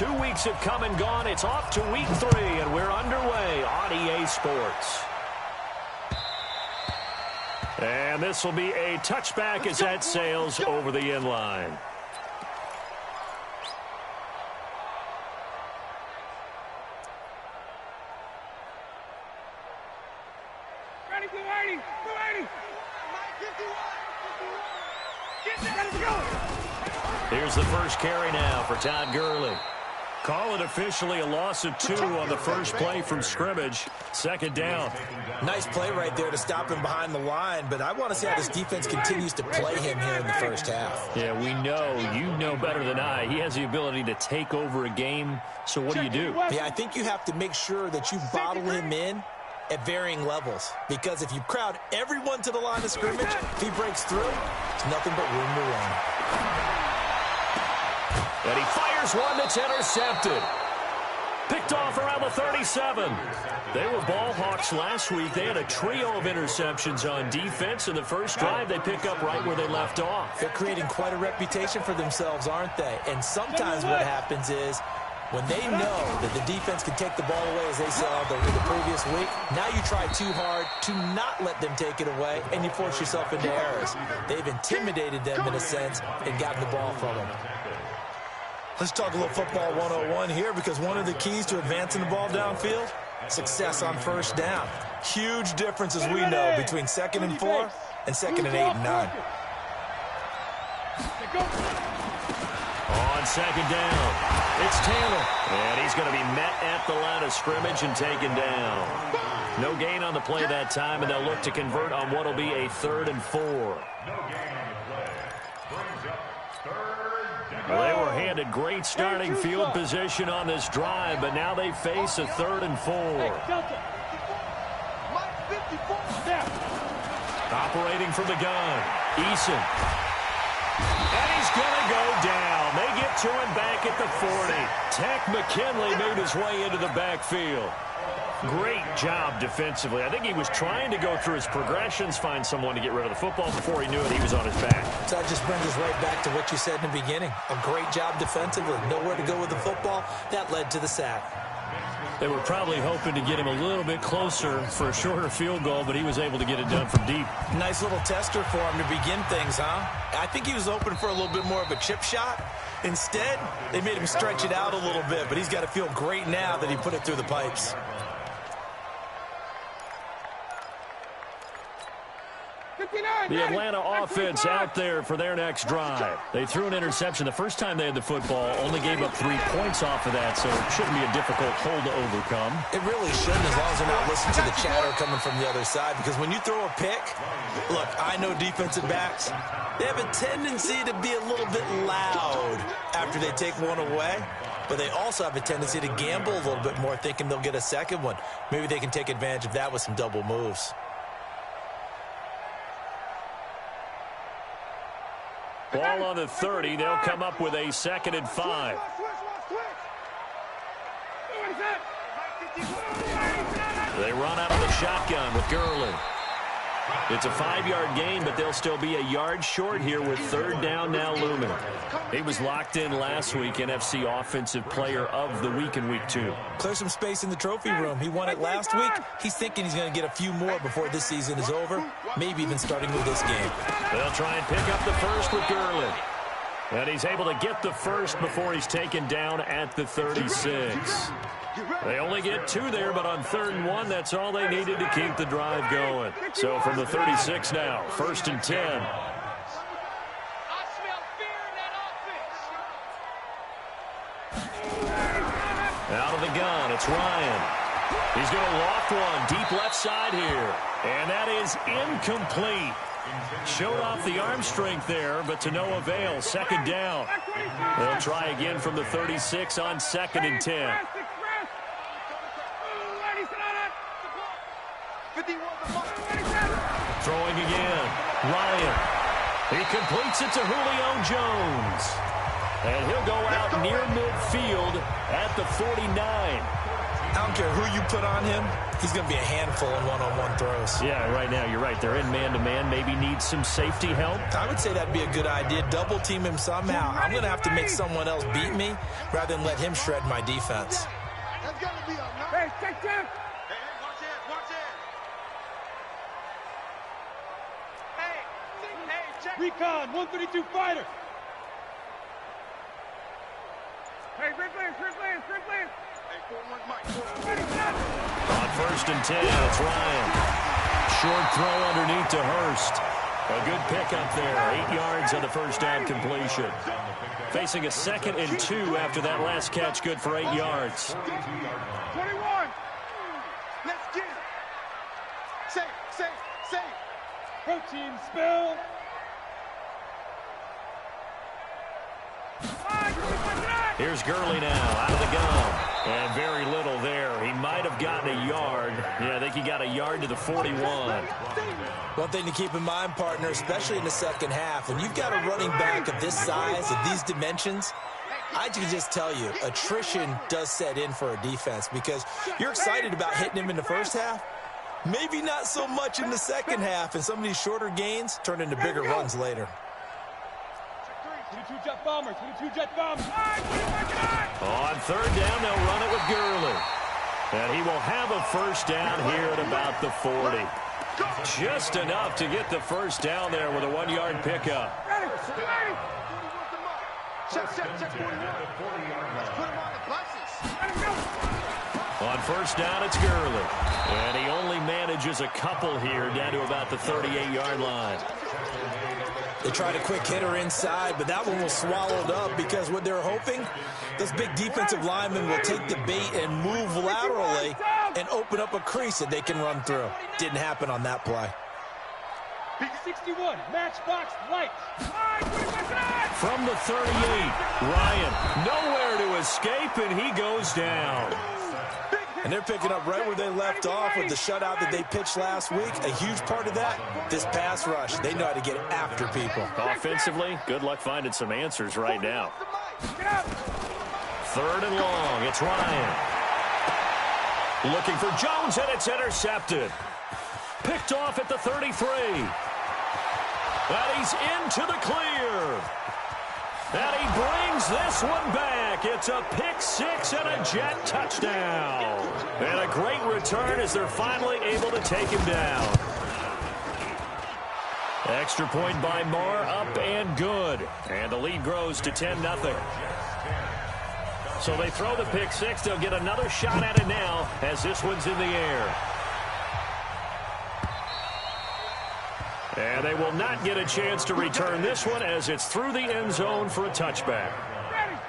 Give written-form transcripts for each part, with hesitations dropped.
2 weeks have come and gone. It's off to week 3, and we're underway on EA Sports. And this will be a touchback as that sails over the end line. Here's the first carry now for Todd Gurley. Call it officially a loss of 2 on the first play from scrimmage. Second down. Nice play right there to stop him behind the line, but I want to see how this defense continues to play him here in the first half. Yeah, we know. You know better than I. He has the ability to take over a game, so what do? Yeah, I think you have to make sure that you bottle him in at varying levels, because if you crowd everyone to the line of scrimmage, if he breaks through, it's nothing but room to run. And he fires one that's intercepted. Picked off around the 37. They were ball hawks last week. They had a trio of interceptions on defense. In the first drive, they pick up right where they left off. They're creating quite a reputation for themselves, aren't they? And sometimes what happens is when they know that the defense can take the ball away, as they saw the previous week, now you try too hard to not let them take it away, and you force yourself into errors. They've intimidated them in a sense and gotten the ball from them. Let's talk a little football 101 here, because one of the keys to advancing the ball downfield, success on first down. Huge difference, as we know, between 2nd and 4 and 2nd and 8 and 9. On second down, it's Taylor. And he's going to be met at the line of scrimmage and taken down. No gain on the play that time, and they'll look to convert on what will be a 3rd and 4. Well, they were handed great starting field position on this drive, but now they face a 3rd and 4. Operating from the gun, Eason. And he's going to go down. They get to him back at the 40. Tech McKinley made his way into the backfield. Great job defensively. I think he was trying to go through his progressions, find someone to get rid of the football. Before he knew it, he was on his back. So that just brings us right back to what you said in the beginning. A great job defensively. Nowhere to go with the football. That led to the sack. They were probably hoping to get him a little bit closer for a shorter field goal, but he was able to get it done from deep. Nice little tester for him to begin things, huh? I think he was open for a little bit more of a chip shot. Instead, they made him stretch it out a little bit, but he's got to feel great now that he put it through the pipes. The Atlanta offense out there for their next drive. They threw an interception the first time they had the football, only gave up 3 points off of that, so it shouldn't be a difficult hole to overcome. It really shouldn't, as long as they're not listening to the chatter coming from the other side, because when you throw a pick, look, I know defensive backs, they have a tendency to be a little bit loud after they take one away, but they also have a tendency to gamble a little bit more, thinking they'll get a second one. Maybe they can take advantage of that with some double moves. Ball on the 30. They'll come up with a 2nd and 5. They run out of the shotgun with Gurley. It's a 5-yard gain, but they'll still be a yard short here with 3rd down now looming. He was locked in last week, NFC Offensive Player of the Week in Week 2. Clear some space in the trophy room. He won it last week. He's thinking he's going to get a few more before this season is over, maybe even starting with this game. They'll try and pick up the first with Gurley. And he's able to get the first before he's taken down at the 36. They only get 2 there, but on 3rd and 1, that's all they needed to keep the drive going. So from the 36 now, 1st and 10. Out of the gun, it's Ryan. He's going to loft one deep left side here. And that is incomplete. Showed off the arm strength there, but to no avail. 2nd down. They'll try again from the 36 on 2nd and 10. Throwing again. Ryan. He completes it to Julio Jones. And he'll go out near midfield at the 49. I don't care who you put on him, he's going to be a handful in one-on-one throws. Yeah, right now, you're right. They're in man-to-man, maybe need some safety help. I would say that'd be a good idea. Double team him somehow. I'm going to have to make someone else beat me rather than let him shred my defense. Hey, check. Hey, watch it. Hey, check. Recon, 132 fighter. Hey, Red Lance. Hey, 4-1 Mike. On 1st and 10, it's Ryan. Short throw underneath to Hurst. A good pickup there. 8 yards on the first down completion. Facing a 2nd and 2 after that last catch, good for 8 yards. 21. Let's get it. Safe. Protein spill. Here's Gurley now, out of the gun. And very little there. He might have gotten a yard. Yeah, I think he got a yard to the 41. One thing to keep in mind, partner, especially in the second half, when you've got a running back of this size, of these dimensions, I can just tell you, attrition does set in for a defense because you're excited about hitting him in the first half. Maybe not so much in the second half, and some of these shorter gains turn into bigger runs later. 22 jet bombers. On 3rd down, they'll run it with Gurley. And he will have a first down here at about the 40. Just enough to get the first down there with a 1-yard pickup. Check 41. Let's put him on the buses. On 1st down, it's Gurley. And he only manages a couple here down to about the 38-yard line. They tried a quick hitter inside, but that one was swallowed up because what they're hoping, those big defensive linemen will take the bait and move laterally and open up a crease that they can run through. Didn't happen on that play. 61, matchbox light. From the 38, Ryan nowhere to escape, and he goes down. And they're picking up right where they left off with the shutout that they pitched last week. A huge part of that, this pass rush. They know how to get after people. Offensively, good luck finding some answers right now. 3rd and long, it's Ryan. Looking for Jones, and it's intercepted. Picked off at the 33. And he's into the clear. And he brings this one back. It's a pick-6 and a Jet touchdown. And a great return as they're finally able to take him down. Extra point by Marr, up and good. And the lead grows to 10-0. So they throw the pick-6. They'll get another shot at it now as this one's in the air. And they will not get a chance to return this one as it's through the end zone for a touchback.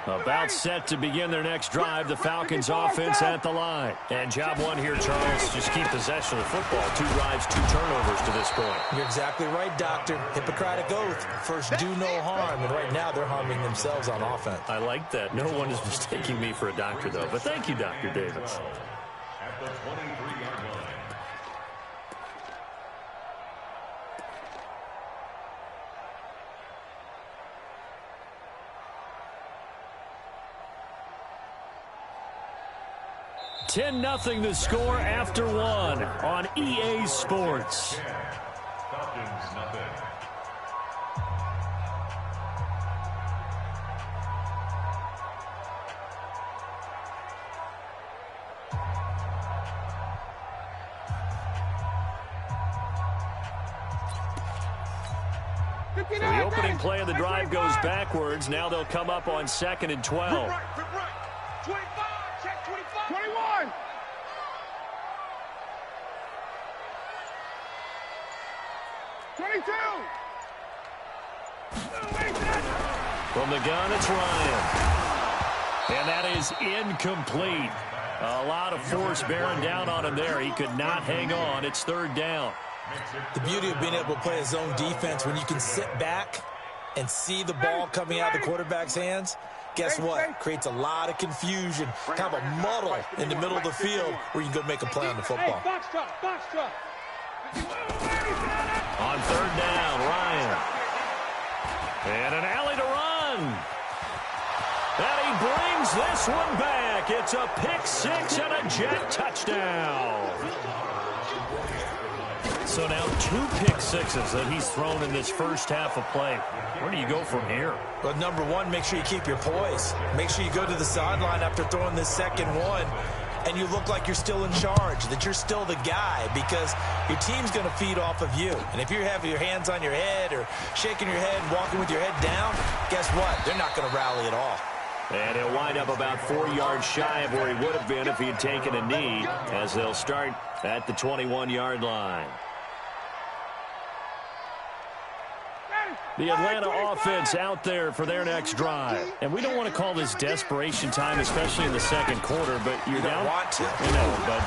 About set to begin their next drive, the Falcons offense at the line. And job one here, Charles, just keep possession of the football. 2 drives, 2 turnovers to this point. You're exactly right, Doctor. Hippocratic oath. First, do no harm. And right now, they're harming themselves on offense. I like that. No one is mistaking me for a doctor, though. But thank you, Dr. Davis. At the 23-yard line. $10-0 the score after 1 on EA Sports. Falcons, nothing. So the opening play of the drive goes backwards. Now they'll come up on 2nd and 12. Right. 25, check 25. 21. From the gun, it's Ryan. And that is incomplete. A lot of force bearing down on him there. He could not hang on. It's 3rd down. The beauty of being able to play a zone defense when you can sit back and see the ball coming out of the quarterback's hands, guess what? Creates a lot of confusion, kind of a muddle in the middle of the field where you can go make a play on the football. Hey, box drop. On 3rd down, Ryan. And an alley to run. And he brings this one back. back. It's a pick six and a Jet touchdown. So now 2 pick sixes that he's thrown in this first half of play. Where do you go from here? Well, number one, make sure you keep your poise. Make sure you go to the sideline after throwing this second one, and you look like you're still in charge, that you're still the guy, because your team's going to feed off of you. And if you're having your hands on your head or shaking your head, walking with your head down, guess what? They're not going to rally at all. And he'll wind up about 4 yards shy of where he would have been if he had taken a knee, as they'll start at the 21-yard line. The Atlanta offense out there for their next drive. And we don't want to call this desperation time, especially in the second quarter, but you're down. Want to. You know, but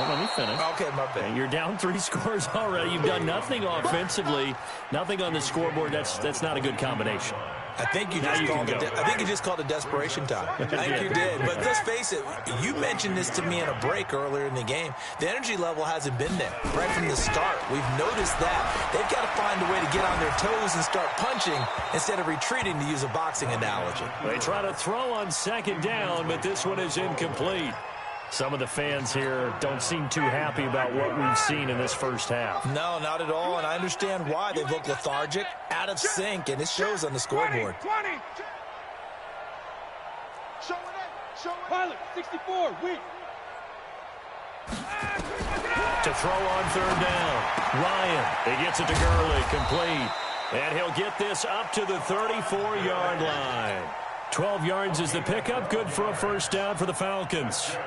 let me finish. Okay, my bad. You're down 3 scores already. You've done nothing offensively, nothing on the scoreboard. That's not a good combination. I think you just called it desperation time. I think you did. But let's face it, you mentioned this to me in a break earlier in the game. The energy level hasn't been there right from the start. We've noticed that. They've got to find a way to get on their toes and start punching instead of retreating, to use a boxing analogy. They try to throw on second down, but this one is incomplete. Some of the fans here don't seem too happy about what we've seen in this first half. No, not at all, and I understand why. They've looked lethargic, out of sync, and it shows on the scoreboard. 20. Pilot, 64, weak. To throw on third down. Ryan, he gets it to Gurley, complete. And he'll get this up to the 34-yard line. 12 yards is the pickup, good for a first down for the Falcons.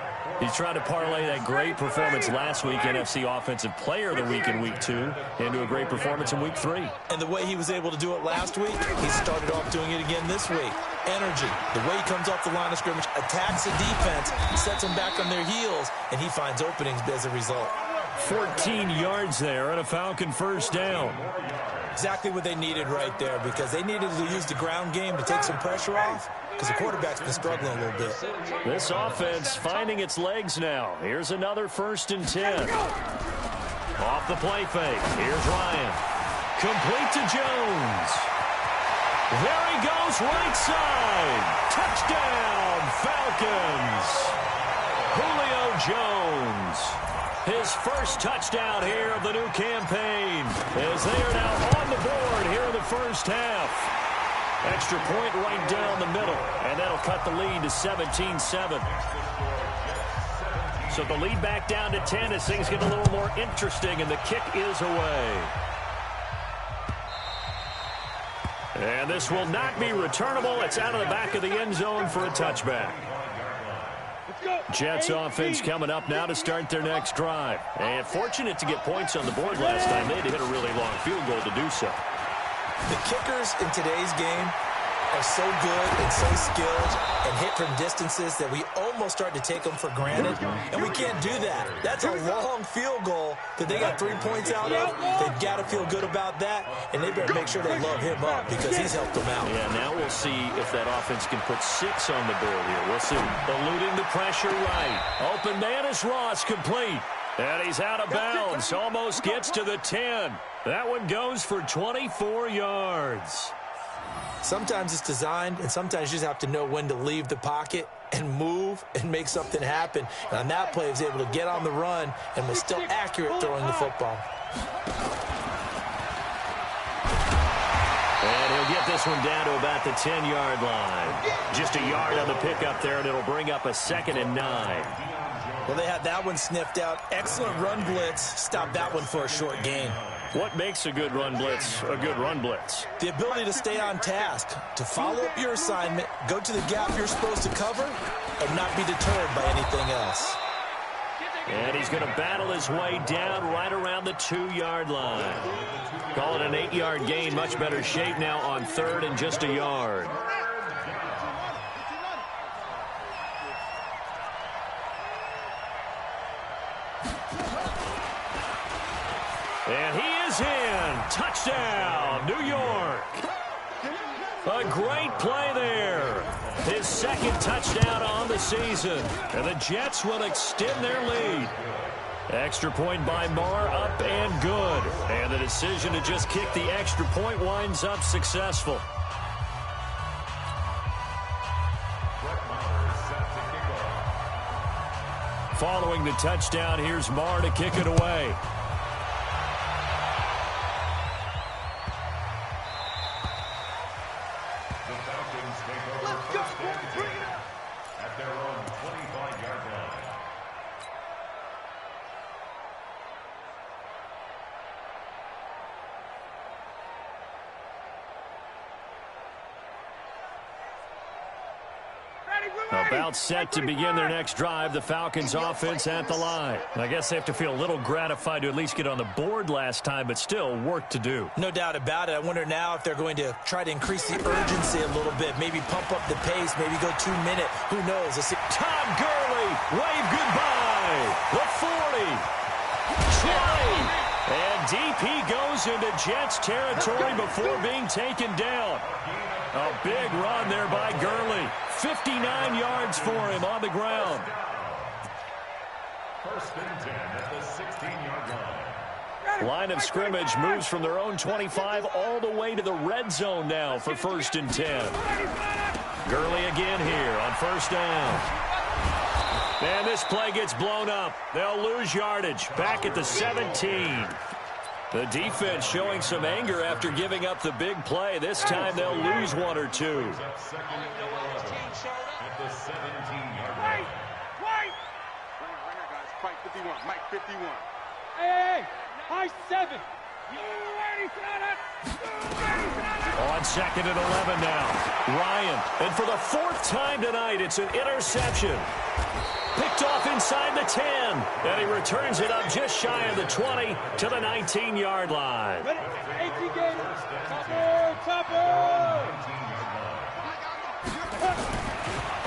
He's trying to parlay that great performance last week, NFC Offensive Player of the Week in Week 2, into a great performance in Week 3. And the way he was able to do it last week, he started off doing it again this week. Energy, the way he comes off the line of scrimmage, attacks the defense, sets them back on their heels, and he finds openings as a result. 14 yards there and a Falcon first down. Exactly what they needed right there, because they needed to use the ground game to take some pressure off, because the quarterback's been struggling a little bit. This offense finding its legs now. Here's another 1st and 10. Off the play fake. Here's Ryan. Complete to Jones. There he goes, right side. Touchdown, Falcons. Julio Jones. His first touchdown here of the new campaign, as they are now on the board here in the first half. Extra point right down the middle, and that'll cut the lead to 17-7. So the lead back down to 10 as things get a little more interesting, and the kick is away. And this will not be returnable. It's out of the back of the end zone for a touchback. Jets offense coming up now to start their next drive. And fortunate to get points on the board last time. They had to hit a really long field goal to do so. The kickers in today's game are so good and so skilled and hit from distances that we almost start to take them for granted, and we can't do that. That's a long field goal that they got 3 points out of. They've got to feel good about that, and they better make sure they love him up, because he's helped them out. Yeah, now we'll see if that offense can put 6 on the board here. We'll see. Eluding the pressure right. Open man is Ross, complete. And he's out of bounds. Almost gets to the 10. That one goes for 24 yards. Sometimes it's designed, and sometimes you just have to know when to leave the pocket and move and make something happen. And on that play, he was able to get on the run and was still accurate throwing the football. And he'll get this one down to about the 10-yard line. Just a yard on the pickup there, and it'll bring up a 2nd and 9. Well, they had that one sniffed out. Excellent run blitz. Stopped that one for a short gain. What makes a good run blitz a good run blitz? The ability to stay on task, to follow up your assignment, go to the gap you're supposed to cover, and not be deterred by anything else. And he's going to battle his way down right around the 2-yard line. Call it an 8-yard gain. Much better shape now on 3rd and just a yard. And he is in. Touchdown, New York. A great play there. His 2nd touchdown on the season. And the Jets will extend their lead. Extra point by Marr, up and good. And the decision to just kick the extra point winds up successful. Following the touchdown, here's Marr to kick it away. The Falcons take over first and 10 at their own 25-yard line. About set to begin their next drive, the Falcons offense at the line. I guess they have to feel a little gratified to at least get on the board last time, but still work to do. No doubt about it. I wonder now if they're going to try to increase the urgency a little bit, maybe pump up the pace, maybe go 2-minute. Who knows? Tom Gurley, wave goodbye. The 40, 20, and DP goes into Jets territory before being taken down. A big run there by Gurley. 59 yards for him on the ground. First and 10 at the 16-yard line. Line of scrimmage moves from their own 25 all the way to the red zone now for first and 10. Gurley again here on first down. And this play gets blown up. They'll lose yardage back at the 17. The defense showing some anger after giving up the big play. This time they'll lose one or two. Second and 11 at the 17-yard line. Right. Runner, guys. Fight 51. Mike 51. Hey, high 7. You ready, son? On second and 11 now. Ryan. And for the fourth time tonight, it's an interception. Picked off inside the 10. And he returns it up just shy of the 20 to the 19-yard line. Ready? 18 games. Topper.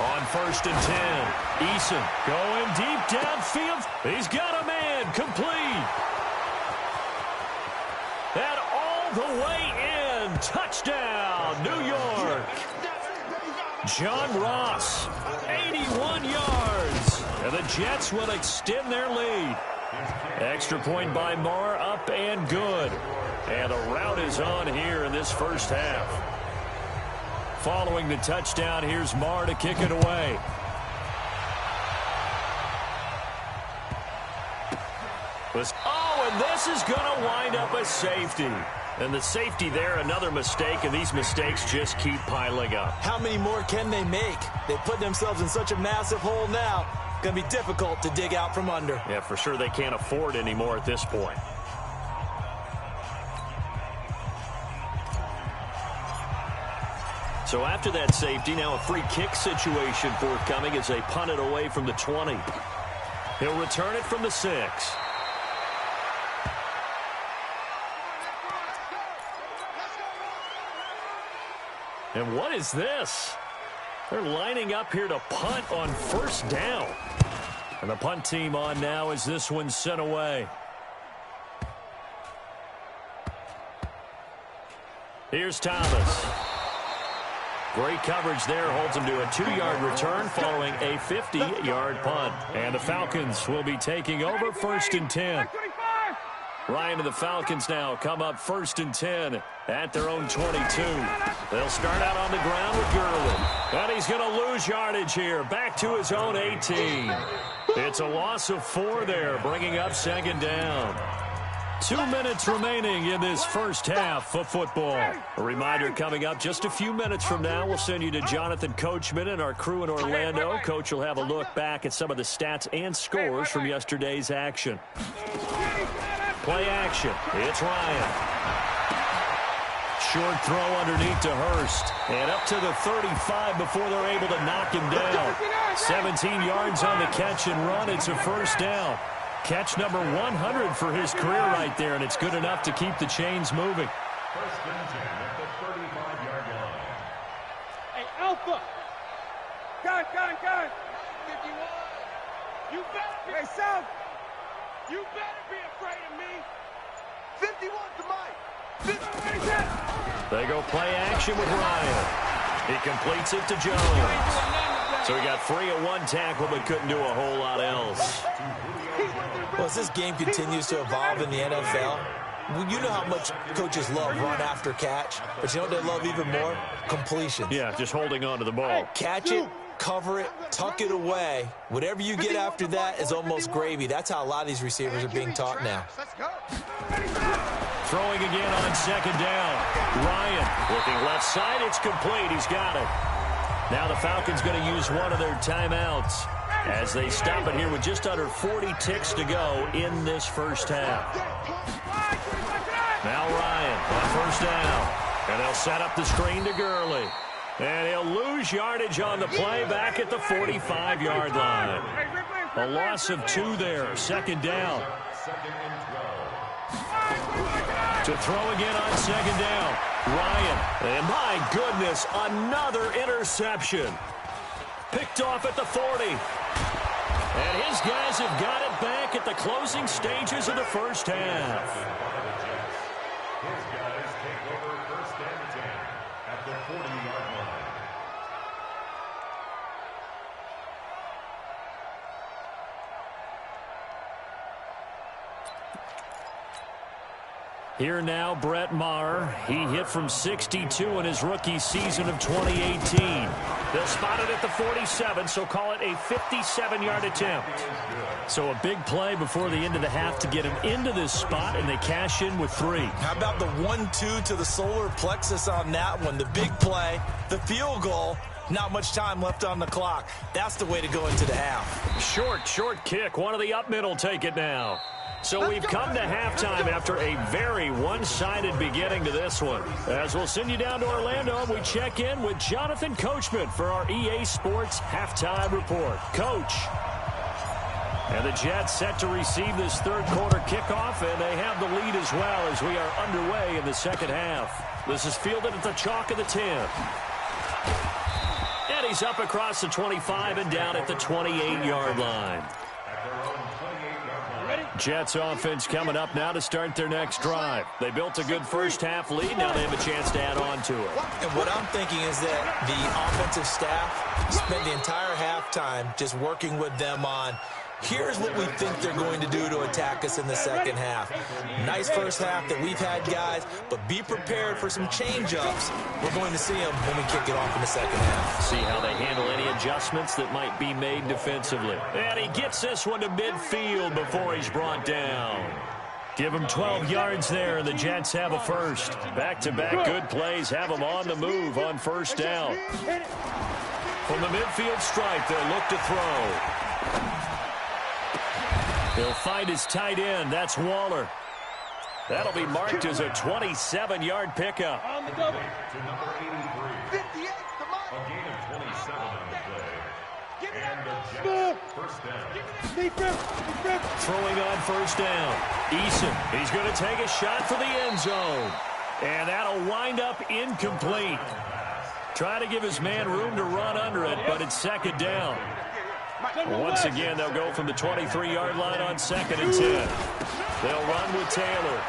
On first and 10. Eason going deep downfield. He's got a man. Complete. And all the way in. Touchdown, New York. John Ross, 81 yards. And the Jets will extend their lead. Extra point by Marr, up and good. And the rout is on here in this first half. Following the touchdown, here's Marr to kick it away. Oh, and this is going to wind up a safety. And the safety there, another mistake, and these mistakes just keep piling up. How many more can they make? They put themselves in such a massive hole now. Going to be difficult to dig out from under. Yeah, for sure they can't afford any more at this point. So after that safety, now a free kick situation forthcoming as they punt it away from the 20. He'll return it from the 6. And what is this? They're lining up here to punt on first down. And the punt team on now as this one's sent away. Here's Thomas. Great coverage there. Holds him to a 2-yard return following a 50-yard punt. And the Falcons will be taking over first and 10. Ryan and the Falcons now come up first and 10 at their own 22. They'll start out on the ground with Gurley. And he's going to lose yardage here. Back to his own 18. It's a loss of 4 there, bringing up second down. 2 minutes remaining in this first half of football. A reminder coming up just a few minutes from now, we'll send you to Jonathan Coachman and our crew in Orlando. Coach will have a look back at some of the stats and scores from yesterday's action. Play action. It's Ryan. Short throw underneath to Hurst. And up to the 35 before they're able to knock him down. 17 yards on the catch and run. It's a first down. Catch number 100 for his career right there, and it's good enough to keep the chains moving. First and 10 at the 35-yard line. Hey, Alpha. Gun. 51. You better be. Hey, South. You better be afraid of me. 51 to Mike. They go play action with Ryan. He completes it to Jones. So he got free of one tackle but couldn't do a whole lot else. Well, as this game continues to evolve in the NFL, you know how much coaches love run after catch, but you know what they love even more? Completion. Yeah, just holding on to the ball. Catch it, cover it, tuck it away. Whatever you get after that is almost gravy. That's how a lot of these receivers are being taught now. Let's go. Throwing again on second down. Ryan looking left side. It's complete. He's got it. Now the Falcons going to use one of their timeouts as they stop it here with just under 40 ticks to go in this first half. Now Ryan on first down. And they'll set up the screen to Gurley. And he'll lose yardage on the play back at the 45-yard line. A loss of 2 there. Second down. To throw again on second down. Ryan. And my goodness, another interception. Picked off at the 40. And his guys have got it back at the closing stages of the first half. His guys take over first and 10 at the 40-yard line. Here now, Brett Maher. He hit from 62 in his rookie season of 2018. They'll spot it at the 47, so call it a 57-yard attempt. So a big play before the end of the half to get him into this spot, and they cash in with 3. How about the 1-2 to the solar plexus on that one? The big play, the field goal, not much time left on the clock. That's the way to go into the half. Short kick. One of the up mid will take it now. So we've come to halftime after a very one-sided beginning to this one. As we'll send you down to Orlando, and we check in with Jonathan Coachman for our EA Sports Halftime Report. Coach. And the Jets set to receive this third quarter kickoff, and they have the lead as well as we are underway in the second half. This is fielded at the chalk of the 10. And he's up across the 25 and down at the 28-yard line. Jets offense coming up now to start their next drive. They built a good first half lead. Now they have a chance to add on to it. And what I'm thinking is that the offensive staff spent the entire halftime just working with them on, here's what we think they're going to do to attack us in the second half. Nice first half that we've had, guys, but be prepared for some change-ups. We're going to see them when we kick it off in the second half. See how they handle any adjustments that might be made defensively. And he gets this one to midfield before he's brought down. Give him 12 yards there, and the Jets have a first. Back-to-back good plays have them on the move on first down. From the midfield stripe, they'll look to throw. He'll find his tight end. That's Waller. That'll be marked as a 27-yard pickup. To number 83. 58, the mark. A gain of 27 on the play. And the Jets first down. Throwing on first down. Eason, he's going to take a shot for the end zone. And that'll wind up incomplete. Trying to give his man room to run under it, but it's second down. Once again, they'll go from the 23-yard line on second and 10. They'll run with Taylor.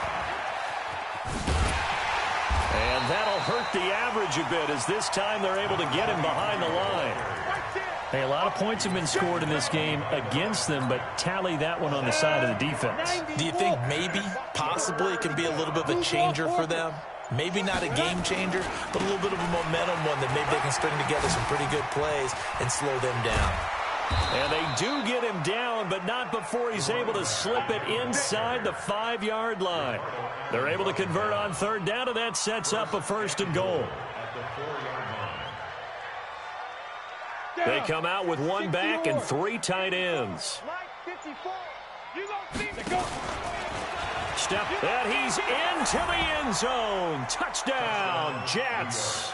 And that'll hurt the average a bit as this time they're able to get him behind the line. Hey, a lot of points have been scored in this game against them, but tally that one on the side of the defense. Do you think maybe, possibly, it can be a little bit of a changer for them? Maybe not a game changer, but a little bit of a momentum one that maybe they can string together some pretty good plays and slow them down. And they do get him down, but not before he's able to slip it inside the 5-yard line. They're able to convert on third down, and that sets up a first and goal. They come out with one back and 3 tight ends. Step, and he's into the end zone. Touchdown, Jets.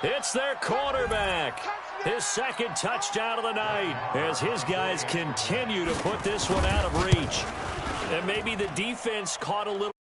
It's their quarterback. His second touchdown of the night as his guys continue to put this one out of reach. And maybe the defense caught a little